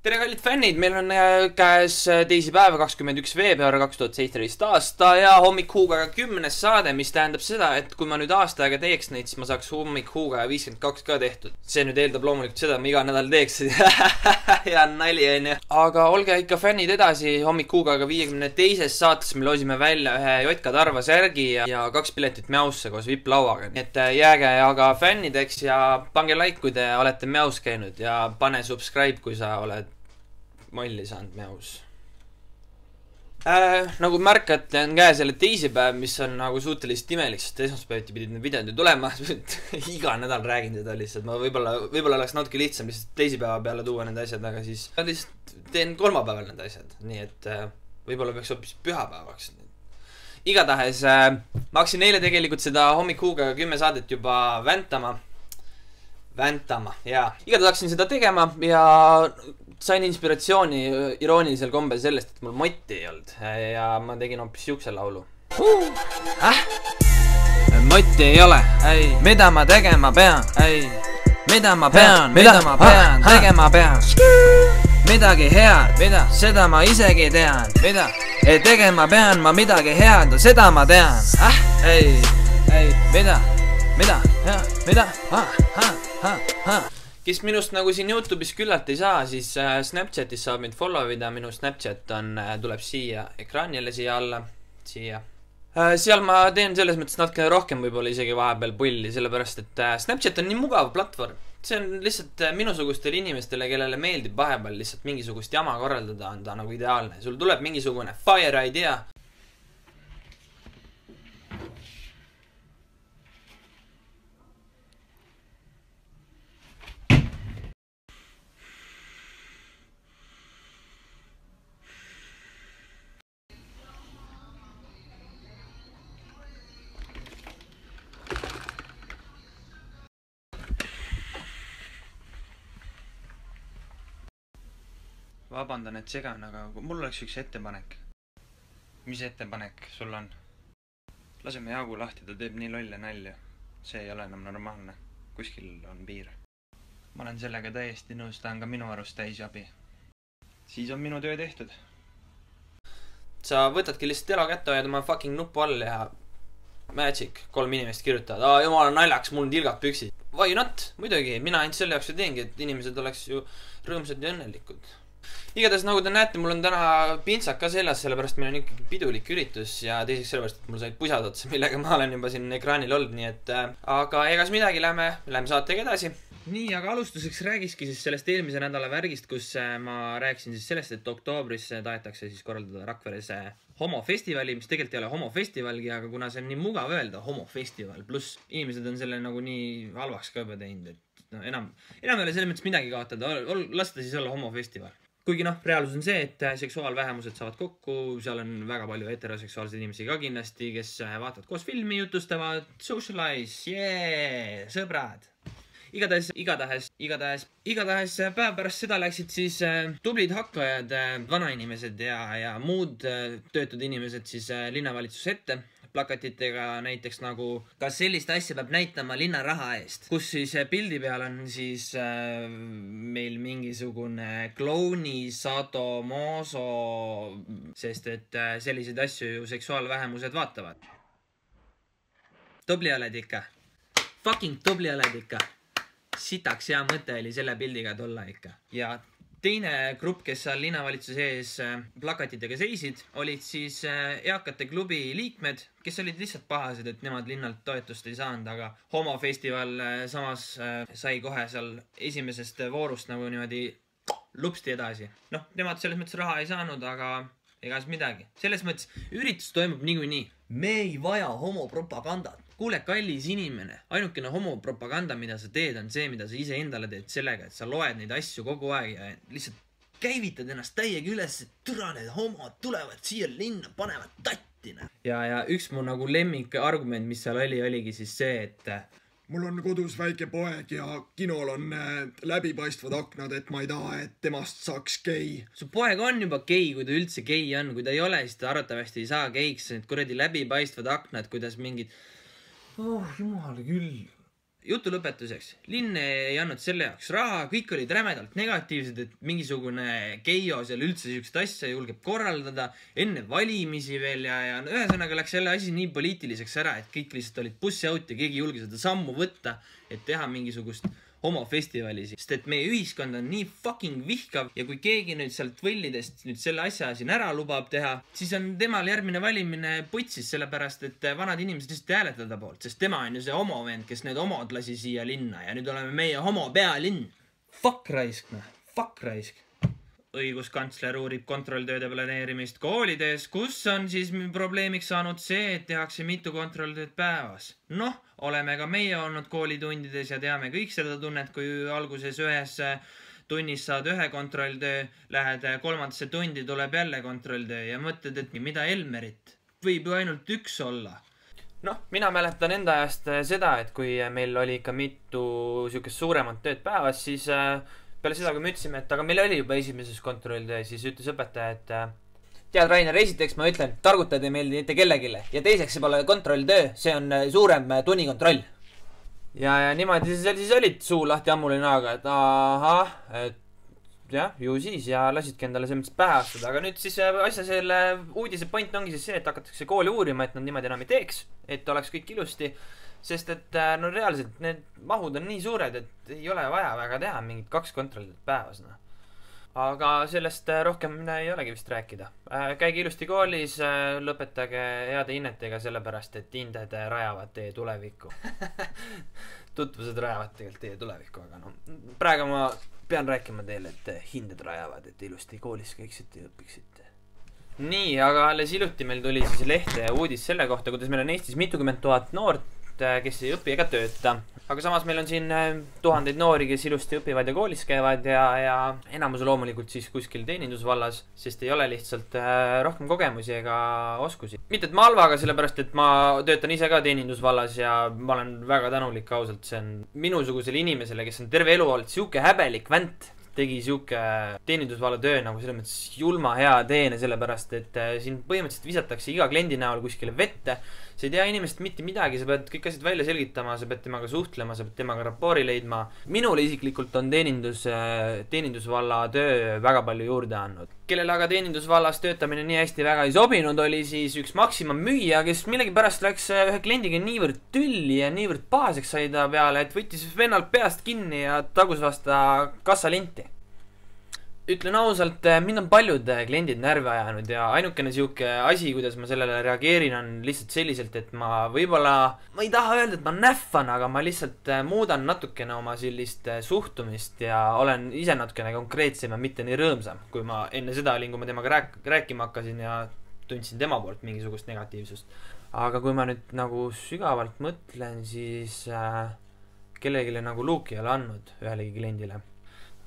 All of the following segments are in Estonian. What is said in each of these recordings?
Tere kallid fännid, meil on käes teisipäeva 21. veebruar 2017 aasta ja hommikhuugaga 10. saade, mis tähendab seda, et kui ma nüüd aasta aega teeks neid, siis ma saaks hommikhuugaja 52 ka tehtud. See nüüd eeldab loomulikult seda, et ma iga nädal teeks. Hea nali onju. Aga olge ikka fännid edasi, hommikhuugaga 52. saates me loosime välja ühe Jotka Tarva särgi ja 2 piletit Mäusse koos VIP-lauaga. Nii et jääge aga fännideks ja pange like, kui te olete Mäus käinud ja pane subscribe, kui sa oled molli saanud Mäus. Nagu märkate, on käes jälle teisipäev, mis on nagu suhteliselt imelik, sest esmaspäeviti pidid need videod ju tulema. Iga nädal räägin seda lihtsalt. Ma võib-olla oleks natuke lihtsam lihtsalt teisipäeva peale tuua need asjad, aga siis lihtsalt teen kolmapäeval need asjad. Nii et võib-olla peaks hoopis pühapäevaks. Igatahes ma hakkasin eile tegelikult seda hommikhuugaga 10 saadet juba väntama, jaa. Igatahes hakkasin seda tegema ja sain inspiratsiooni iroonilisel kombel sellest, et mul motti ei olnud ja ma tegin hoopis siukse laulu. Motti ei ole, mida ma tegema pean, mida ma pean tegema pean. Midagi head, seda ma isegi tean, tegema pean ma midagi head, seda ma tean. Mida? Kes minust nagu siin YouTube'is küllalt ei saa, siis Snapchatis saab mind follow vida. Minu Snapchat tuleb siia ekraanile, siia alla, siia. Seal ma teen selles mõttes natuke rohkem võib-olla isegi vahepeal pulli, sellepärast et Snapchat on nii mugav platvorm. See on lihtsalt minusugustele inimestele, kellele meeldib vahepeal lihtsalt mingisugust jama korraldada, on ta nagu ideaalne. Sul tuleb mingisugune fire idea. Vabandan, et segan, aga mul oleks üks ettepanek. Mis ettepanek sul on? Laseme Jaagu lahti, ta teeb nii lolle nalja. See ei ole enam normaalne. Kuskil on piir. Ma olen sellega täiesti nõus, ta on ka minu arust täis abi. Siis on minu töö tehtud. Sa võtadki lihtsalt ela kätte hoiad oma fucking nupu all ja magic, 3 inimest kirjutavad. Jumala naljaks, mul on tilgad püksid. Why not? Muidugi, mina ainult selle jaoks ju teengi, et inimesed oleks ju rõõmsad ja õnnelikud. Igatahes nagu te näete, mul on täna pintsak ka seljas, sellepärast meil on ikkagi pidulik üritus ja teiseks sellepärast, et mul said pusad otsa, millega ma olen juba siin ekraanil olnud, nii et aga egas midagi, lähme saatega edasi. Nii, aga alustuseks räägiski siis sellest eelmise nädala värgist, kus ma rääkisin siis sellest, et oktoobris tahetakse siis korraldada Rakveres homofestivali, mis tegelikult ei ole homofestivalgi, aga kuna see on nii mugav öelda homofestival, pluss inimesed on selle nagu nii halvaks ka juba teinud, et enam ei ole selles mõttes midagi kaotada, lasta siis olla homofestival. Kuigi reaalsus on see, et seksuaalvähemused saavad kokku, seal on väga palju heteroseksuaalseid inimesi ka kindlasti, kes vaatavad koos filmi, jutustavad, socialize, sõbrad. Igatahes päev pärast seda läksid siis tublid hakkajad, vanainimesed ja muud töötud inimesed siis linnavalitsuse ette. Plakatitega näiteks nagu kas sellist asja peab näitama linna raha eest, kus siis pildi peal on siis meil mingisugune klouni sadomoso, sest et selliseid asju ju seksuaalvähemused vaatavad. Tubli oled ikka. Fucking tubli oled ikka. Sitaks hea mõte oli selle pildiga tulla ikka. Ja teine grupp, kes seal linnavalitsuse ees plakatitega seisid, olid siis eakate klubi liikmed, kes olid lihtsalt pahased, et nemad linnalt toetust ei saanud, aga homofestival samas sai kohe seal esimesest voorust nagu niimoodi lupsti edasi. Nemad selles mõttes raha ei saanud, aga egas midagi. Selles mõttes üritus toimub niikuinii. Me ei vaja homopropagandat. Kuule, kallis inimene, ainukene homopropaganda, mida sa teed, on see, mida sa ise endale teed sellega, et sa loed neid asju kogu aeg ja lihtsalt käivitad ennast täiega üles, et türa need homod tulevad siia linna, panevad tattina. Ja üks mu nagu lemmik argument, mis seal oligi siis see, et mul on kodus väike poeg ja kinol on läbipaistvad aknad, et ma ei taha, et temast saaks gei. Su poeg on juba gei, kui ta üldse gei on. Kui ta ei ole, siis ta arvatavasti ei saa geiks. Need kuradi läbipaistvad aknad, kuidas mingid... jumal küll. jutu lõpetuseks. Linn ei andnud selle jaoks raha, kõik olid rämedalt negatiivsed, et mingisugune Keijo seal üldse siukest asja julgeb korraldada enne valimisi veel ja ühesõnaga läks jälle asi nii poliitiliseks ära, et kõik lihtsalt olid push out ja keegi ei julge seda sammu võtta, et teha mingisugust homofestivali, sest et meie ühiskond on nii fucking vihkav ja kui keegi nüüd sealt võllidest nüüd selle asja siin ära lubab teha, siis on temal järgmine valimine putsis, sellepärast et vanad inimesed lihtsalt hääletada poolt, sest tema on ju see homovend, kes need homod lasi siia linna ja nüüd oleme meie homo pealinn. Fuck raisk, fuck raisk. Õiguskantsler uurib kontrolltööde planeerimist koolides, kus on siis probleemiks saanud see, et tehakse mitu kontrolltööd päevas. Noh, oleme ka meie olnud koolitundides ja teame kõik seda tunnet, kui alguses ühes tunnis saad ühe kontrolltöö, lähed kolmandasse tundi, tuleb jälle kontrolltöö ja mõtled, et mida Elmerit võib ju ainult üks olla. Noh, mina mäletan enda ajast seda, et kui meil oli ikka mitu siukest suuremat tööd päevas, siis peale seda, kui me ütlesime, et aga meil oli juba esimeses kontrolltöö, siis ütles õpetaja, et tead, Rainer, esiteks ma ütlen, targutajad ei meeldi mitte kellegile ja teiseks see pole kontrolltöö, see on suurem tunnikontroll. Ja niimoodi siis olid suu lahti ammuli näoga, et ahah, et jah, ju siis ja lasidki endale see mõttes pähe astuda, aga nüüd siis asja selle uudise point ongi siis see, et hakatakse kooli uurima, et nad niimoodi enam ei teeks, et oleks kõik ilusti. Sest et no reaalselt need mahud on nii suured, et ei ole vaja väga teha mingid 2 kontrollid päevas. Aga sellest rohkem ei olegi vist rääkida. Käige ilusti koolis, lõpetage heade hinnetega sellepärast, et hinded rajavad teie tulevikku. Tutvused rajavad tegelikult teie tulevikku, aga no praegu ma pean rääkima teile, et hinded rajavad, et ilusti koolis käiksite ja õpiksite. Nii, aga alles iluti meil tuli siis lehte ja uudis selle kohta, kuidas meil on Eestis mitukümmend tuhat noort, kes ei õpi ega tööta. Aga samas meil on siin tuhandeid noori, kes ilusti õpivad ja koolis käivad ja enamus loomulikult siis kuskil teenindusvallas, sest ei ole lihtsalt rohkem kogemusi ega oskusi. Mitte et ma halvaga, sellepärast et ma töötan ise ka teenindusvallas ja ma olen väga tänulik ausalt. See on minusugusele inimesele, kes on terve elu olnud siuke häbelik vänt, tegi siuke teenindusvalla töö nagu selles mõttes julma hea teene, sellepärast et siin põhimõtteliselt visatakse iga kliendi näol kuskile vette. Sa ei tea inimest mitte midagi, sa pead kõik asjad välja selgitama, sa pead temaga suhtlema, sa pead temaga rapoori leidma. Minule isiklikult on teenindusvalla töö väga palju juurde andnud. Kellele aga teenindusvallas töötamine nii hästi väga ei sobinud, oli siis üks Maxima müüja, kes millegi pärast läks ühe kliendiga niivõrd tülli ja niivõrd pahaseks sai ta peale, et võttis vennalt peast kinni ja tagus vasta kassalinti. Ütlen ausalt, mind on paljud kliendid närvi ajanud ja ainukene siuke asi, kuidas ma sellele reageerin, on lihtsalt selliselt, et ma võib-olla, ma ei taha öelda, et ma näffan, aga ma lihtsalt muudan natukene oma sellist suhtumist ja olen ise natukene konkreetsem ja mitte nii rõõmsam, kui ma enne seda olin, kui ma temaga rääkima hakkasin ja tundsin tema poolt mingisugust negatiivsust. Aga kui ma nüüd nagu sügavalt mõtlen, siis kellelegi nagu luuki ei ole andnud ühelegi kliendile.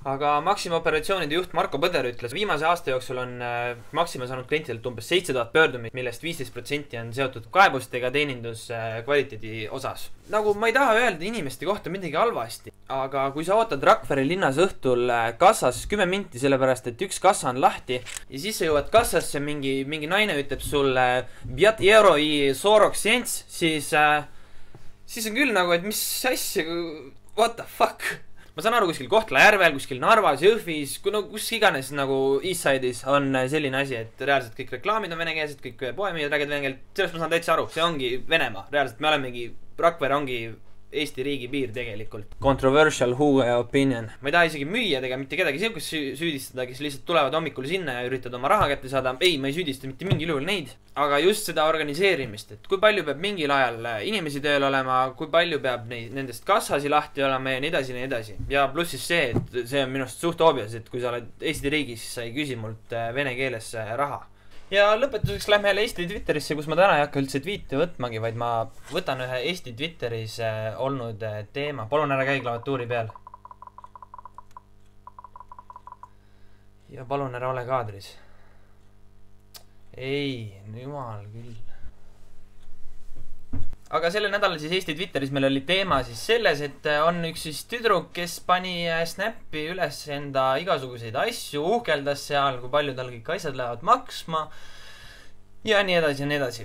Aga Maxima operatsioonide juht Marko Põder ütles, viimase aasta jooksul on Maxima saanud klientidelt umbes 7000 pöördumist, millest 15% on seotud kaebustega teeninduskvaliteedi osas. Nagu ma ei taha öelda inimeste kohta midagi halvasti, aga kui sa ootad Rakvere linnas õhtul kassas 10 minti sellepärast, et üks kassa on lahti ja siis sa jõuad kassasse, mingi naine ütleb sulle 5 euro i 40 cents, siis on küll nagu, et mis asja, what the fuck? Ma saan aru, kuskil Kohtla-Järvel, kuskil Narvas, Jõhvis, kus iganes nagu Eastside'is on selline asi, et reaalselt kõik reklaamid on venekeelsed, kõik poemüüjad räägivad vene keelt. Sellest ma saan täitsa aru, see ongi Venemaa. Reaalselt me olemegi, Rakvere ongi Eesti riigi piir tegelikult. Controversial opinion. Ma ei taha isegi müüjad ega mitte kedagi siukest süüdistada, kes lihtsalt tulevad hommikul sinna ja üritavad oma raha kätte saada. Ei, ma ei süüdista mitte mingil juhul neid. Aga just seda organiseerimist, et kui palju peab mingil ajal inimesi tööl olema, kui palju peab nendest kassasi lahti olema ja nii edasi, nii edasi. Ja pluss siis see, et see on minust suht obvious, et kui sa oled Eesti riigis, siis sa ei küsi mult vene keeles raha. Ja lõpetuseks lähme jälle Eesti Twitterisse, kus ma täna ei hakka üldse tweet'i võtmagi, vaid ma võtan ühe Eesti Twitteris olnud teema. Palun ära käi klaviatuuri peal. Ja palun ära ole kaadris. Ei, jumal küll. Aga selle nädalal siis Eesti Twitteris meil oli teema siis selles, et on üks siis tüdruk, kes pani Snappi üles enda igasuguseid asju, uhkeldas seal, kui palju tal kõik asjad lähevad maksma ja nii edasi ja nii edasi.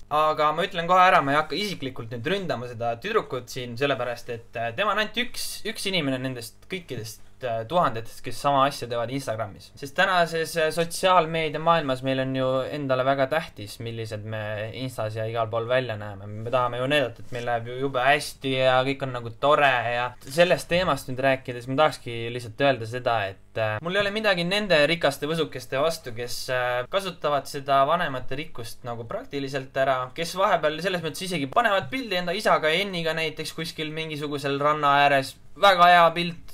aga ma ütlen kohe ära, ma ei hakka isiklikult nüüd ründama seda tüdrukut siin, sellepärast et tema on ainult üks inimene nendest kõikidest tuhandetest, kes sama asja teevad Instagramis. Sest tänases sotsiaalmeedia maailmas meil on ju endale väga tähtis, millised me Instas ja igal pool välja näeme. Me tahame ju näidata, et meil läheb ju jube hästi ja kõik on nagu tore ja sellest teemast nüüd rääkides ma tahakski lihtsalt öelda seda, et mul ei ole midagi nende rikaste võsukeste vastu, kes kasutavad seda vanemate rikkust nagu praktiliselt ära, kes vahepeal selles mõttes isegi panevad pildi enda isaga ja enniga näiteks kuskil mingisugusel ranna ääres. Väga hea pilt,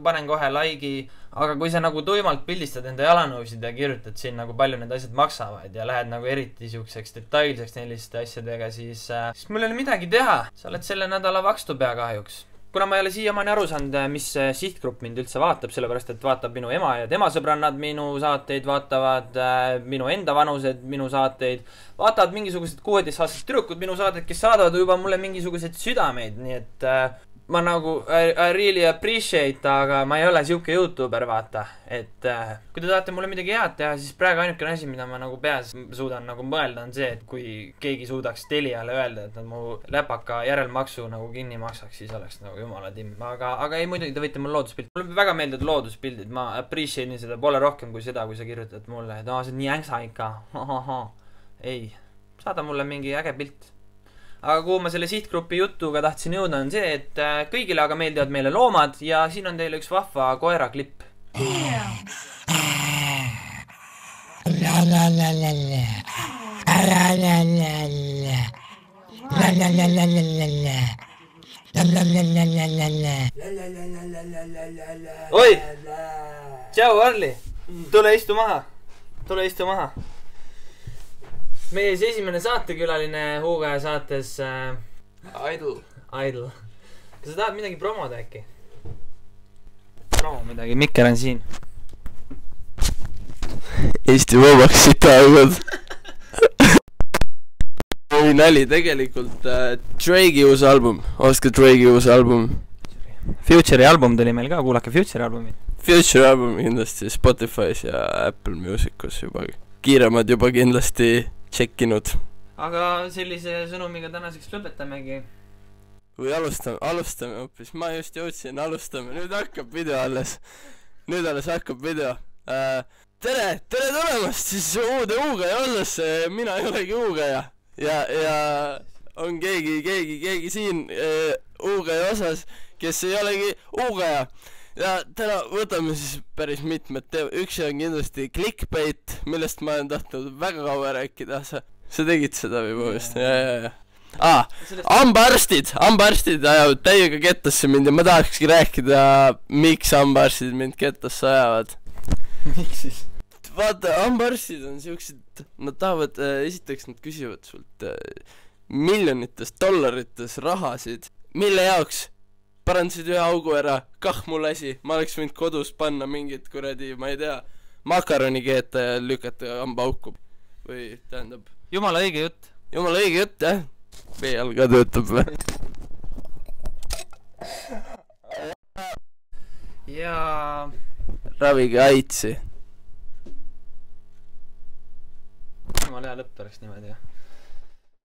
panen kohe like'i, aga kui sa nagu tuimalt pildistad enda jalanõusid ja kirjutad siin nagu palju need asjad maksavad ja lähed nagu eriti siukseks detailseks selliste asjadega, siis mul ei ole midagi teha. Sa oled selle nädala vakstupea kahjuks. Kuna ma ei ole siiamaani aru saanud, mis sihtgrupp mind üldse vaatab, sellepärast et vaatab minu ema ja tema sõbrannad minu saateid, vaatavad minu enda vanused minu saateid, vaatavad mingisugused 16-aastased tüdrukud minu saateid, kes saadavad juba mulle mingisuguseid südameid, nii et ma nagu I really appreciate, aga ma ei ole siuke YouTuber, vaata. Et kui te tahate mulle midagi head teha, siis praegu ainukene asi, mida ma nagu peas suudan nagu mõelda, on see, et kui keegi suudaks Teliale öelda, et nad mu läpaka järelmaksu nagu kinni maksaks, siis oleks nagu jumala timm. Aga ei, muidugi te võite mul looduspild. Mulle väga meeldivad looduspildid, ma appreciate'in seda, pole rohkem kui seda, kui sa kirjutad mulle, et see on nii ängsa ikka. Ei, saada mulle mingi äge pilt. Aga kuhu ma selle sihtgrupi jutuga tahtsin jõuda on see, et kõigile aga meeldivad meile loomad ja siin on teile üks vahva koera klipp. Oi! Tšau, Arli! Tule istu maha! Meie esimene saatekülaline Huugaja saates Idol. Kas sa tahad midagi promoda äkki? Promo midagi, Mikker on siin. Eesti vabaks sitaagud. Ei nali, tegelikult Drake'i uus album. Oskad Drake'i uus album? Future'i album tuli meil ka, kuulake Future'i albumi. Future album kindlasti Spotify's ja Apple Musicus juba. Kiiremad juba kindlasti tšekkinud. Aga sellise sõnumiga tänaseks lõpetamegi. Või alustame hoopis. Ma just jõudsin, alustame. Nüüd hakkab video alles. Hakkab video. Tere tulemast siis uude Huugaja osasse. Mina ei olegi Huugaja. Ja on keegi siin Huugaja osas, kes ei olegi Huugaja. Ja täna võtame siis päris mitmed üks on kindlasti clickbait, millest ma olen tahtnud väga kaua rääkida. Sa tegid seda või põhjust? Hambaarstid ajavad täiega kettasse mind ja ma tahakski rääkida, miks hambaarstid mind kettasse ajavad. Miks siis? Vaata, hambaarstid on siuksed, nad tahavad, esiteks nad küsivad sult miljonites dollarites rahasid, mille jaoks parandasid ühe augu ära, kah mul asi, ma oleks võinud kodus panna mingit kuradi, ma ei tea, makaroni keeta ja lükata hamba auku. Või tähendab... Jumala õige jutt, jah? Peal ka töötab või? Ja... Ravige aitsi. Jumala hea lõpp oleks niimoodi, jah.